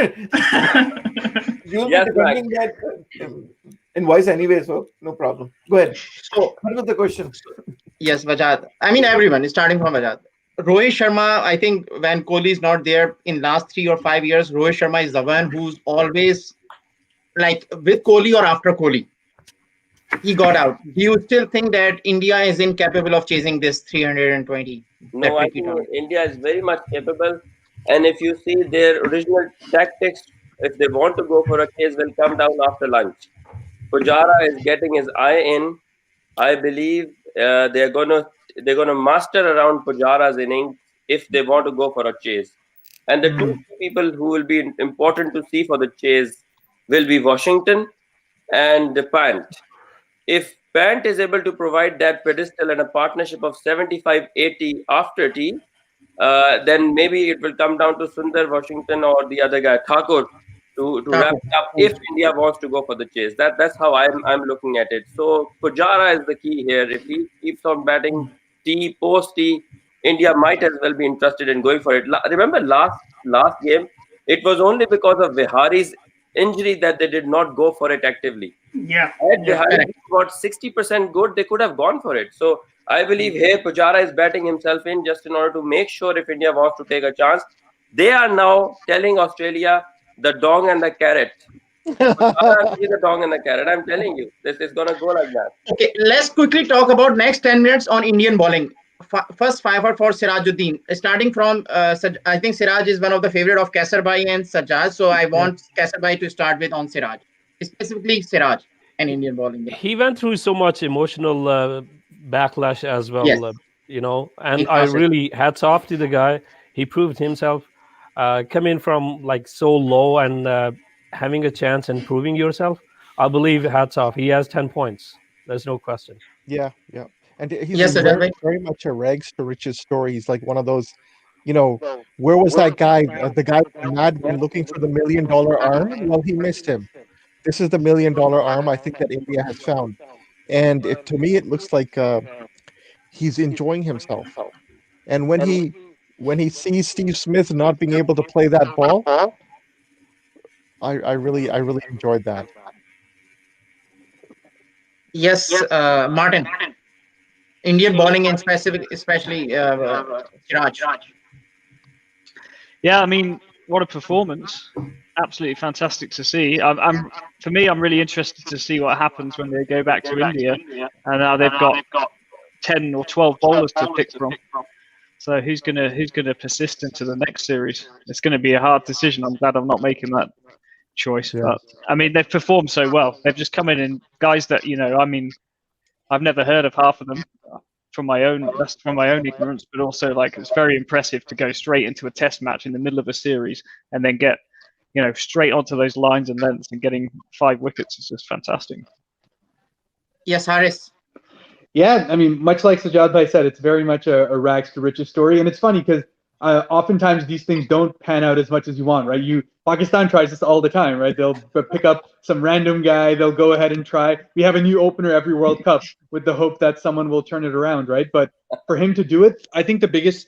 You'll be defending that invoice anyway, so no problem. Go ahead. So, what was the question? Yes, Vajad. I mean, everyone is starting from Vajad. Rohit Sharma, I think when Kohli is not there in last 3 or 5 years, Rohit Sharma is the one who's always like with Kohli or after Kohli. He got out. Do you still think that India is incapable of chasing this 320? No, I think India is very much capable. And if you see their original tactics, if they want to go for a chase, will come down after lunch. Pujara is getting his eye in. I believe they're gonna master around Pujara's innings if they want to go for a chase. And the two people who will be important to see for the chase will be Washington and Pant. If Pant is able to provide that pedestal and a partnership of 75-80 after tea, then maybe it will come down to Sundar, Washington, or the other guy, Thakur, to wrap it up if India wants to go for the chase. That's how I'm looking at it. So Pujara is the key here. If he keeps on batting tea, post tea, India might as well be interested in going for it. Remember last game, it was only because of Vihari's injury that they did not go for it actively. Yeah. Had Vihari got 60% good, they could have gone for it. So I believe Pujara is batting himself in just in order to make sure if India wants to take a chance. They are now telling Australia the dong and the carrot. The dong and the carrot. I'm telling you, this is gonna go like that. Okay, let's quickly talk about next 10 minutes on Indian bowling. First fiver for Sirajuddin. Starting from, I think Siraj is one of the favorite of Kasarbai and Sajjad. So I want Kasarbai to start with on Siraj, specifically Siraj and Indian bowling. He went through so much emotional backlash as well, Yes. and I really hats off to the guy. He proved himself. Coming from like so low and having a chance and proving yourself, I believe hats off. He has 10 points. There's no question. Yeah, yeah. And he's Yes, sir, very much a rags to riches story. He's like one of those, where was that guy? The guy mad when looking for the $1 million arm? Well, he missed him. This is the $1 million arm I think that India has found. And to me, it looks like he's enjoying himself. And when he sees Steve Smith not being able to play that ball, I really enjoyed that. Yes, Martin. Indian bowling in specific, especially Siraj. Yeah, I mean, what a performance! Absolutely fantastic to see. For me, I'm really interested to see what happens when they go back to India, and now they've got 10 or 12 bowlers to pick from. So who's gonna persist into the next series? It's going to be a hard decision. I'm glad I'm not making that choice. Yeah. But I mean, they've performed so well. They've just come in and guys that I mean, I've never heard of half of them from my own ignorance, but also like it's very impressive to go straight into a test match in the middle of a series and then get straight onto those lines and lengths and getting 5 wickets is just fantastic. Yes, Haris. Yeah, I mean, much like Sajjad Bhai said, it's very much a rags to riches story, and it's funny because oftentimes these things don't pan out as much as you want, right? Pakistan tries this all the time, right? They'll pick up some random guy, they'll go ahead and try. We have a new opener every World Cup with the hope that someone will turn it around, right? But for him to do it, I think the biggest,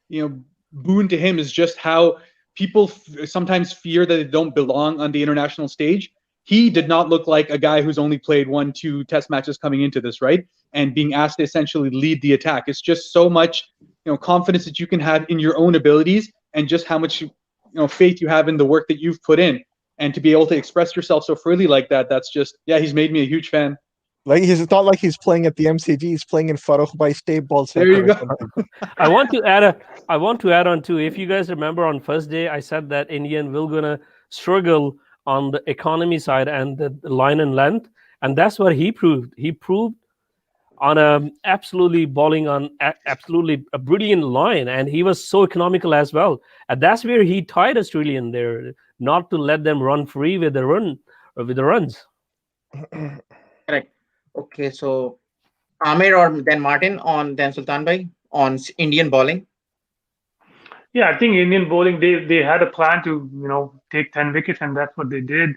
boon to him is just how people sometimes fear that they don't belong on the international stage. He did not look like a guy who's only played 1-2 test matches coming into this, right? And being asked to essentially lead the attack. It's just so much, confidence that you can have in your own abilities and just how much, faith you have in the work that you've put in. And to be able to express yourself so freely like that, that's just, he's made me a huge fan. Like it's not like he's playing at the MCG. He's playing in Farokh Bhai State Ball Center. There you go. I want to add on too. If you guys remember on first day, I said that Indian will gonna struggle on the economy side and the line and length, and that's what he proved. He proved on absolutely bowling on absolutely a brilliant line, and he was so economical as well. And that's where he tied Australian there, not to let them run free with the runs. Correct. Okay, so Amir or then Martin then Sultan Bhai on Indian bowling. Yeah, I think Indian bowling, they had a plan to take 10 wickets, and that's what they did.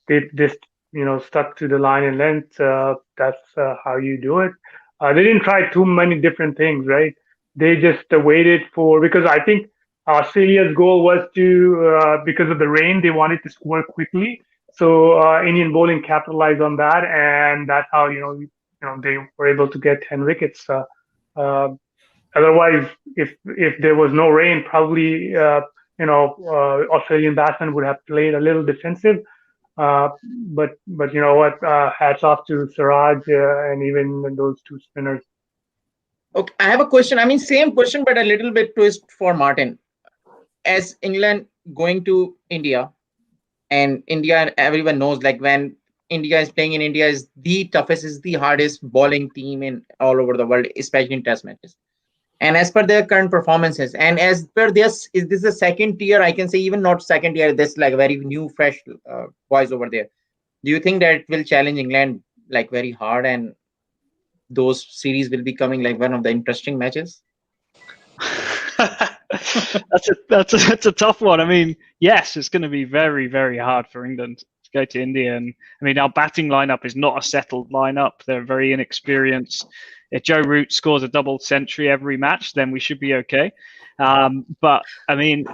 They just stuck to the line and length. That's how you do it. They didn't try too many different things, right? They just waited because I think Australia's goal was to because of the rain, they wanted to score quickly. So Indian bowling capitalized on that, and that's how they were able to get 10 wickets. Otherwise, if there was no rain, probably Australian batsmen would have played a little defensive. But you know what? Hats off to Siraj and even those 2 spinners. Okay, I have a question. I mean, same question, but a little bit twist for Martin. As England going to India, and India, everyone knows, like when India is playing in India, is the toughest, is the hardest bowling team in all over the world, especially in test matches. And as per their current performances, and as per this, is this the second tier? I can say even not second tier. This like very new, fresh boys over there. Do you think that it will challenge England like very hard, and those series will be coming like one of the interesting matches? That's a tough one. I mean, yes, it's going to be very, very hard for England to go to India, and I mean our batting lineup is not a settled lineup. They're very inexperienced. If Joe Root scores a double century every match, then we should be okay. But I mean,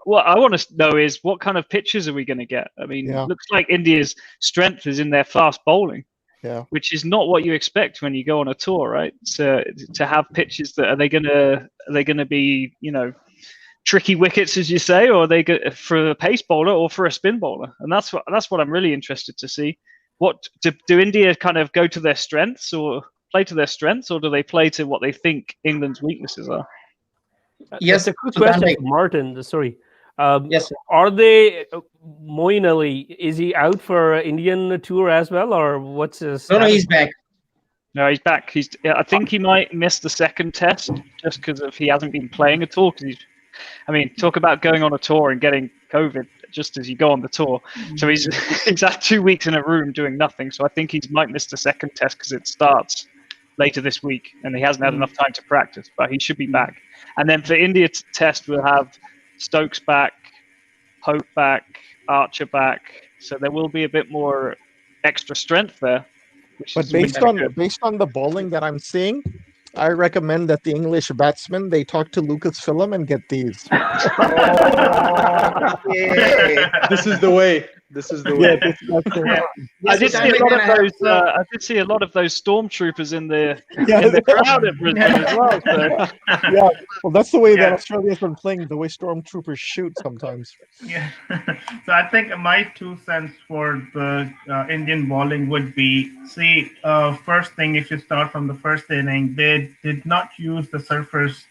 what I want to know is what kind of pitches are we going to get? I mean, It looks like India's strength is in their fast bowling, which is not what you expect when you go on a tour, right? So to have pitches that are they going to be tricky wickets, as you say, or are they for a pace bowler or for a spin bowler? And that's what I'm really interested to see. What do India kind of go to their strengths or play to their strengths, or do they play to what they think England's weaknesses are? Yes, that's a good question, Martin. Sorry. Yes. Are they Moeen Ali? Is he out for Indian tour as well, or what's his? No, he's back. No, he's back. I think he might miss the second test just because he hasn't been playing at all because he's I mean, talk about going on a tour and getting COVID just as you go on the tour. So he's had 2 weeks in a room doing nothing. So I think he might miss the second test because it starts later this week and he hasn't had enough time to practice, but he should be back. And then for India test, we'll have Stokes back, Pope back, Archer back. So there will be a bit more extra strength there. But based on the bowling that I'm seeing, I recommend that the English batsmen, they talk to Lucasfilm and get these. This is the way. This is the way. I did see a lot of those stormtroopers in the crowd at Brisbane as well. So. Yeah, well, that's the way that Australia's been playing, the way stormtroopers shoot sometimes. Yeah. So I think my 2 cents for the Indian bowling would be, first thing, if you start from the first inning, they did not use the surfers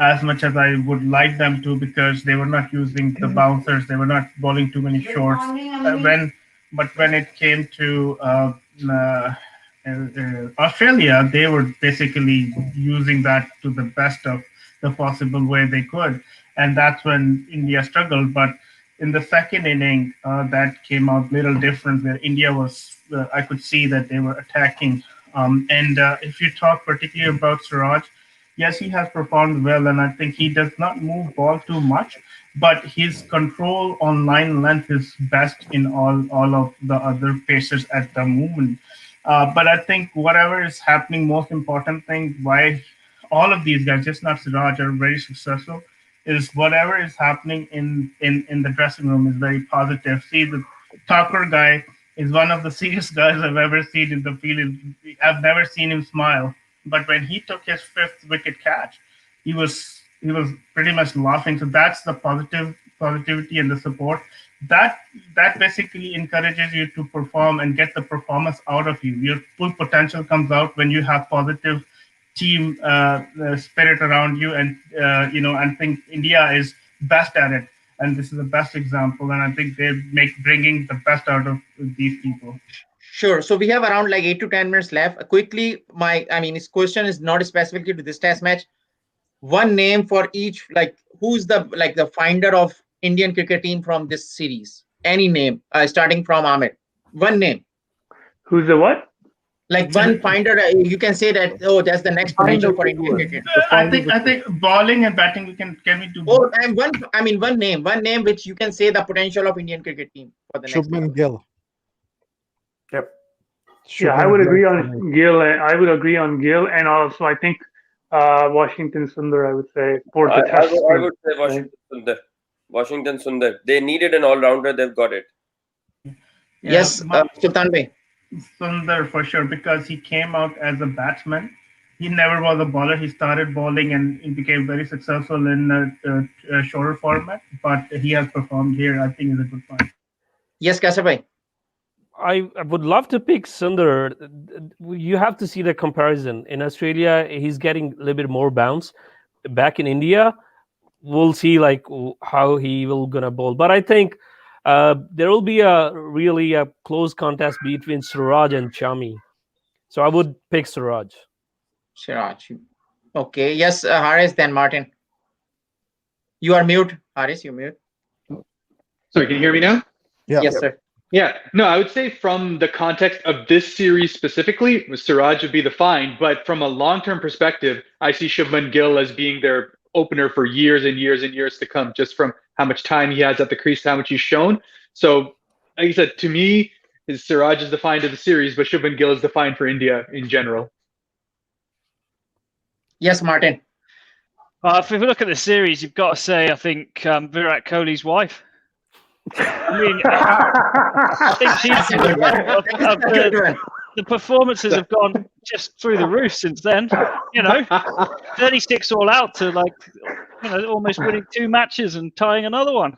as much as I would like them to, because they were not using the bouncers. They were not bowling too many shorts. But when it came to Australia, they were basically using that to the best of the possible way they could. And that's when India struggled. But in the second inning, that came out a little different, where India was, I could see that they were attacking. And if you talk particularly about Siraj, yes, he has performed well, and I think he does not move ball too much, but his control on line length is best in all of the other pacers at the moment. But I think whatever is happening, most important thing why all of these guys, just not Siraj, are very successful, is whatever is happening in the dressing room is very positive. See, the Thakur guy is one of the serious guys I've ever seen in the field. I've never seen him smile. But when he took his 5th wicket catch, he was pretty much laughing. So that's the positivity and the support. That basically encourages you to perform and get the performance out of you. Your full potential comes out when you have positive team spirit around you. And I think India is best at it. And this is the best example. And I think they're bringing the best out of these people. Sure. So we have around like 8 to 10 minutes left. Quickly, his question is not specifically to this test match. One name for each, like who's the finder of Indian cricket team from this series? Any name, starting from Ahmed. One name. Who's the what? Like one finder, you can say that. Oh, that's the next potential for Indian cricket. I think bowling and batting. Can we do? Oh, and one name which you can say the potential of Indian cricket team for the next. Shubman Gill. Yep. Yeah, I would agree on Gill. I would agree on Gill, and also I think Washington Sundar. I would say for the test. I would say Washington Sundar. Washington Sundar. They needed an all-rounder. They've got it. Yeah, yes, Sultan Bhai. Sundar for sure, because he came out as a batsman. He never was a bowler. He started bowling and he became very successful in a shorter format. But he has performed here. I think is a good point. Yes, Kausar Bhai. I would love to pick Sundar. You have to see the comparison. In Australia, he's getting a little bit more bounce. Back in India, we'll see like how he will gonna bowl. But I think there will be a close contest between Siraj and Chami. So I would pick Siraj. Siraj. Okay. Yes, Haris, then Martin. You are mute. Haris, you're mute. Sorry, can you hear me now? Yeah. Yes, sir. Yeah, no, I would say from the context of this series specifically, Siraj would be the find. But from a long-term perspective, I see Shubman Gill as being their opener for years and years and years to come, just from how much time he has at the crease, how much he's shown. So, like I said, to me, Siraj is the find of the series, but Shubman Gill is the find for India in general. Yes, Martin. If we look at the series, you've got to say, I think Virat Kohli's wife. I mean, I think the performances have gone just through the roof since then. 36 all out to almost winning 2 matches and tying another one.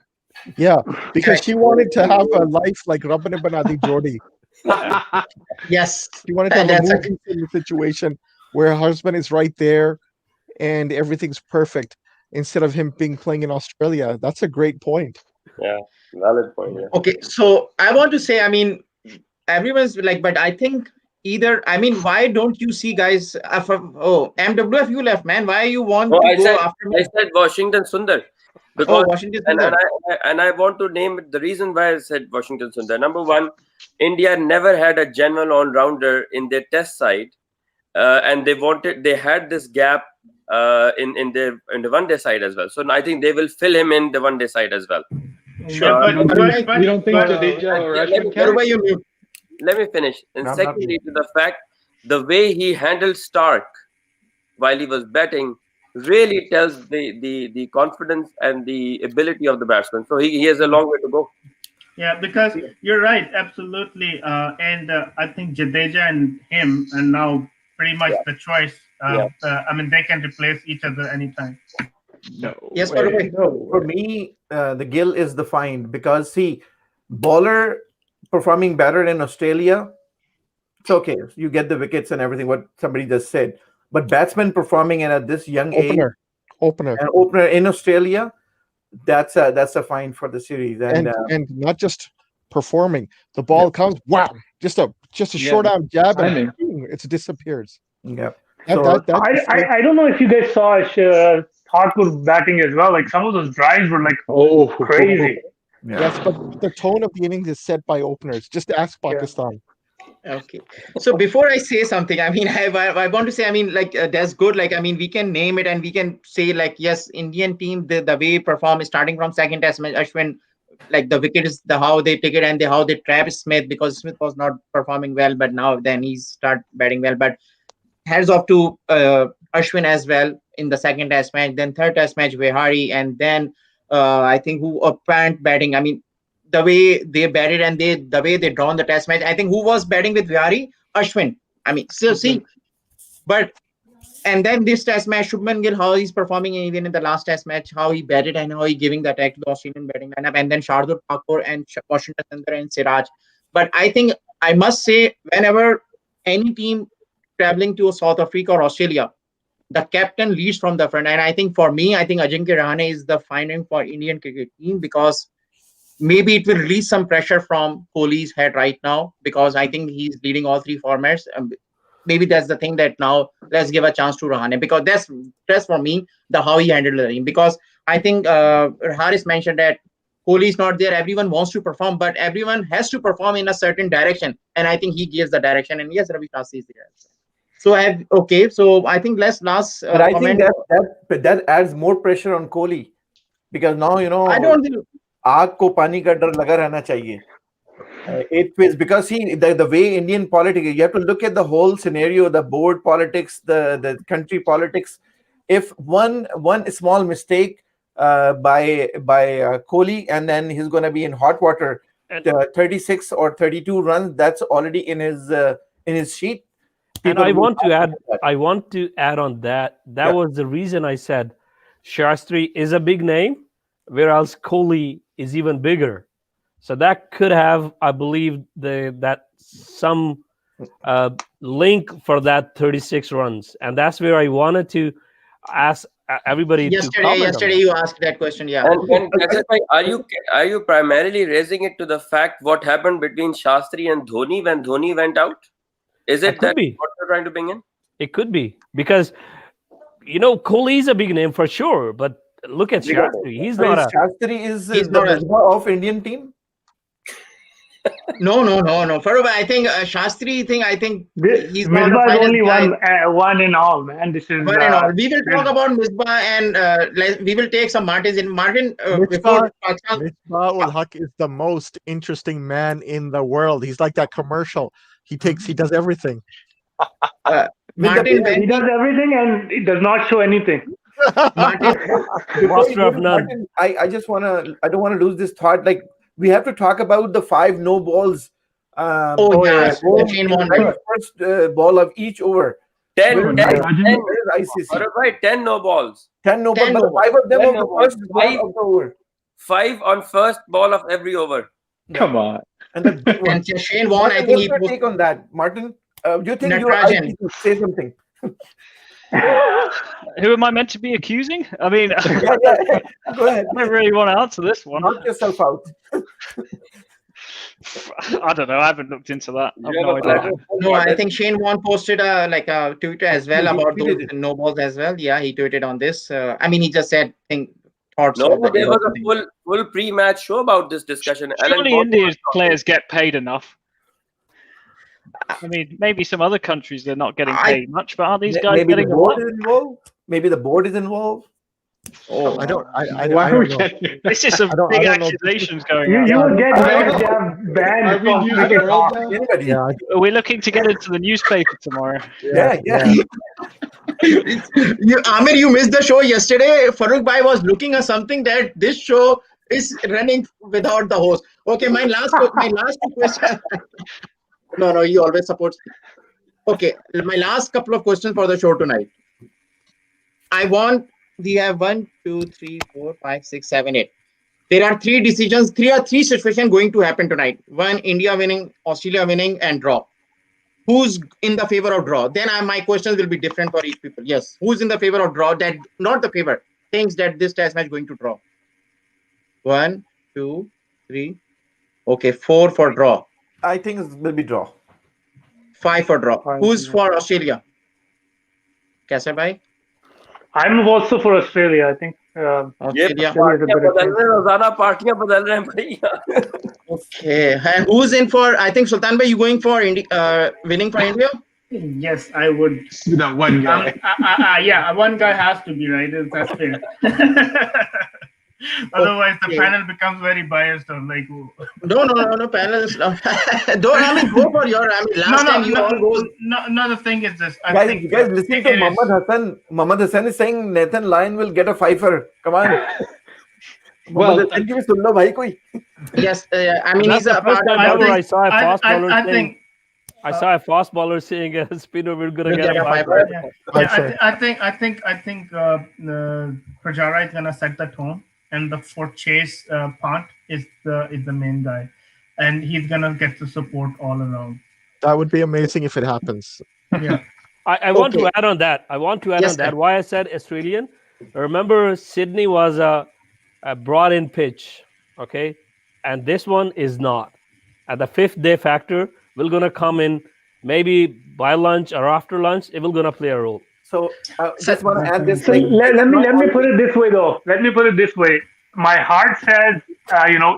Yeah, because she wanted to have a life like Rabban Banadi Jodi. Yes. She wanted to have a movie in the situation where her husband is right there and everything's perfect instead of him playing in Australia. That's a great point. Yeah, valid point. Yeah. Okay, so I want to say, everyone's like, but I think why don't you see guys? MWF, you left, man. Why you want to go after me? I said Washington Sundar. Because Washington and I want to name it. The reason why I said Washington Sundar. Number one, India never had a genuine all-rounder in their test side, and they had this gap in the one-day side as well. So I think they will fill him in the one-day side as well. Sure. You don't think Jadeja or Ashwin can? Let me finish. And secondly, to the fact, the way he handled Stark while he was batting really tells the confidence and the ability of the batsman. So he has a long way to go. Yeah, because you're right, absolutely. And I think Jadeja and him are now pretty much the choice. I mean, they can replace each other anytime. No. Yes, for me, the Gill is the find, because see, bowler performing better in Australia, it's okay. You get the wickets and everything, what somebody just said. But batsman performing at this young age, opener in Australia, that's a find for the series. And not just performing. The ball comes, wow, just a short arm jab, and it disappears. Yeah. I don't know if you guys saw Thakur batting as well. Like some of those drives were like crazy. Yes, but the tone of the innings is set by openers. Just ask Pakistan. Okay. So before I say something, I mean, I want to say, I mean, like that's good. Like, I mean, we can name it and we can say like, yes, Indian team, the way perform starting from second test match, Ashwin, like the wicket is how they take it and how they trap Smith, because Smith was not performing well, but now then he's start batting well. But heads off to Ashwin as well in the second test match, then third test match, Vihari, and then I think who Pant batting. I mean, the way they batted and the way they drawn the test match. I think who was batting with Vihari? Ashwin. I mean, still see, but and then this test match, Shubman Gill, how he's performing even in the last test match, how he batted and how he giving the attack to the Australian batting lineup, and then Shardul Thakur and Washington Sundar and Siraj. But I think I must say, whenever any team traveling to South Africa or Australia, the captain leads from the front. And I think for me, I think Ajinkya Rahane is the finding for Indian cricket team, because maybe it will release some pressure from Kohli's head right now, because I think he's leading all three formats. Maybe that's the thing that now let's give a chance to Rahane, because that's for me the how he handled the team. Because I think Haris mentioned that Kohli is not there. Everyone wants to perform, but everyone has to perform in a certain direction. And I think he gives the direction. And yes, Ravi Shastri is there. So so I think last but I think that adds more pressure on Kohli, because now I don't think आग को पानी का डर लगा रहना चाहिए. It is because see the way Indian politics, you have to look at the whole scenario, the board politics, the country politics. If one small mistake by Kohli, and then he's going to be in hot water. 36 or 32 runs, that's already in his sheet. And I want to add on that. That was the reason I said Shastri is a big name, whereas Kohli is even bigger. So that could have, I believe, that some link for that 36 runs, and that's where I wanted to ask everybody. Yesterday, you asked that question, yeah. And are you primarily raising it to the fact what happened between Shastri and Dhoni when Dhoni went out? Is it that what you're trying to bring in? It could be, because Kohli is a big name for sure, but look at Shastri. Shastri is the member of Indian team. No. Farouk, I think Shastri thing. I think he's Misbah is only one in all, man. This is one in all. We will talk about Misbah, and we will take some Martins in. Martin, before Misbah-ul Haq is the most interesting man in the world. He's like that commercial. He does everything. Martin, he does everything and he does not show anything. Martin, I don't want to lose this thought. Like, we have to talk about the 5 no balls. Yes. First ball of each over. 10 no balls. 10 no balls. But 5 of them on the first ball of the over. 5 on first ball of every over. Come on. And Shane Warne, I think he was take on that. Martin, do you think you say something? Who am I meant to be accusing? I mean, go ahead. I don't really want to answer this one. Knock yourself out. I don't know. I haven't looked into that. No, I think Shane Warne posted a tweet as well about those no balls as well. Yeah, he tweeted on this. I mean, he just said, thoughts. No, of the there was thing. a full pre-match show about this discussion. Surely India's players get paid enough. I mean, maybe some other countries they're not getting paid much, but aren't these guys maybe getting the a board lot? is involved? Maybe the board is involved. Oh, I don't know. This is some big accusations going on. You would get mad. They have banned from cricket talk. Yeah, Are we looking to get into the newspaper tomorrow? Yeah. Amir, you missed the show yesterday. Farooq Bhai was looking at something that this show is running without the host. Okay, my last question. No, he always supports. Okay, my last couple of questions for the show tonight. We have 1, 2, 3, 4, 5, 6, 7, 8. There are three decisions. Three situations going to happen tonight. One, India winning, Australia winning, and draw. Who's in the favor of draw? Then my questions will be different for each people. Yes, who's in the favor of draw? That not the favor. Thinks that this test match going to draw. 1, 2, 3. Okay, 4 for draw. I think it will be draw. 5 for draw. Who's for Australia? Kaisa bhai? I'm also for Australia. I think Australia. Okay, and who's in for? I think Sultan bhai, you going for winning for India? Yes, I would. That one guy. Yeah, one guy has to be right. That's fair. Otherwise, the panel becomes very biased. Of like, No, panel is don't. I mean, go for your. I mean, last time you all go. No, the thing is this. You guys listen to Mohammad Hassan. Mohammad Hassan is saying Nathan Lyon will get a fifer. Come on. Well, Yes, I mean, he's a part of. I saw a fast bowler saying. I saw a fast bowler saying a spinner will gonna get a fifer. I think Pujara is gonna set the tone, and for Chase Pant is the main guy, and he's gonna get the support all around. That would be amazing if it happens. Yeah. I want to add on that. Why I said Australian. Remember, Sydney was a brought-in pitch, okay, and this one is not. At the 5th day factor, we're gonna come in maybe by lunch or after lunch. It will gonna play a role. So just want to add this thing. Let me put it this way, though. Let me put it this way. My heart says,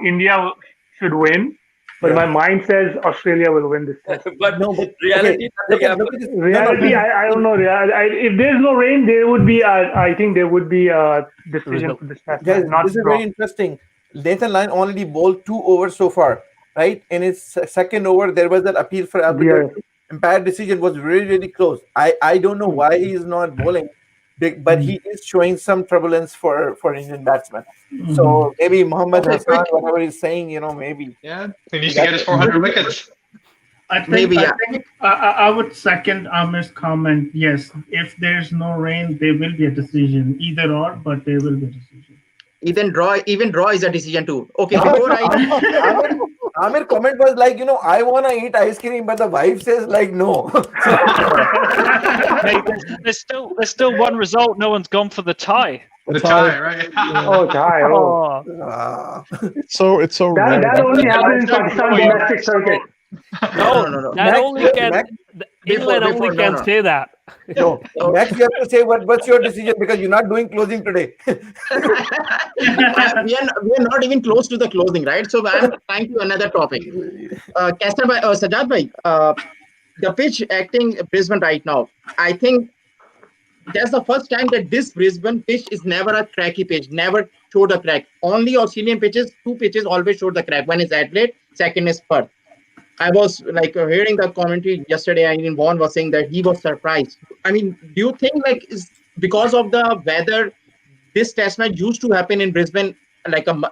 India should win, but my mind says Australia will win this test. But reality, reality, I don't know. If there's no rain, there would be. I think there would be a decision for this test. Guys, this is very interesting. Nathan Lyon already bowled 2 overs so far, right? In his second over, there was that appeal for arbitration. Umpire decision was really, really close. I don't know why he is not bowling, but he is showing some turbulence for Indian batsmen. So maybe Mohammad Hassan, whatever he's saying, maybe. Yeah, he needs to get his 400 wickets. I think I would second Amir's comment. Yes, if there's no rain, there will be a decision. Either or, but there will be a decision. Even draw is a decision too. Okay, before Amir comment was like, I want to eat ice cream, but the wife says like no. Hey, there's still one result. No one's gone for the tie. The tie, right? Tie. It's so rare. That only happens in Pakistan domestic circuit. No. That only can. England only can say that. No, Max, you have to say what's your decision because you're not doing closing today. we are not even close to the closing, right? So I'm trying to another topic. Sajjad bhai, the pitch acting Brisbane right now. I think that's the first time that this Brisbane pitch is never a cracky pitch. Never showed a crack. Only Australian pitches, 2 pitches always showed the crack. One is Adelaide, second is Perth. I was hearing the commentary yesterday, and Vaughan was saying that he was surprised. I mean, do you think is because of the weather, this test match used to happen in Brisbane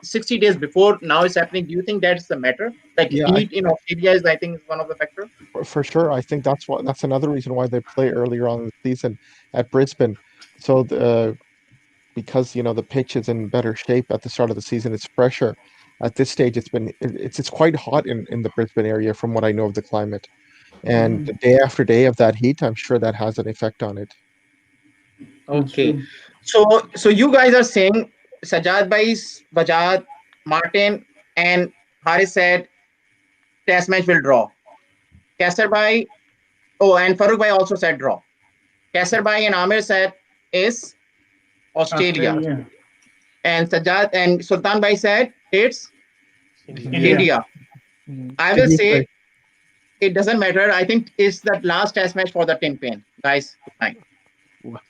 60 days before? Now it's happening. Do you think that's the matter? Heat in Australia is, I think, is one of the factors. For sure, I think that's another reason why they play earlier on in the season at Brisbane. So because the pitch is in better shape at the start of the season, it's fresher. At this stage, it's quite hot in the Brisbane area from what I know of the climate, and the day after day of that heat, I'm sure that has an effect on it. Okay, so you guys are saying Sajjad bhai, Bajaj, Martin, and Haris said test match will draw. Kaisar bhai, and Farooq bhai also said draw. Kaisar bhai and Amir said is Australia. And Sajjad and Sultan Bhai said it's India. I will say it doesn't matter. I think it's the last test match for the Tim Payne guys. Good night.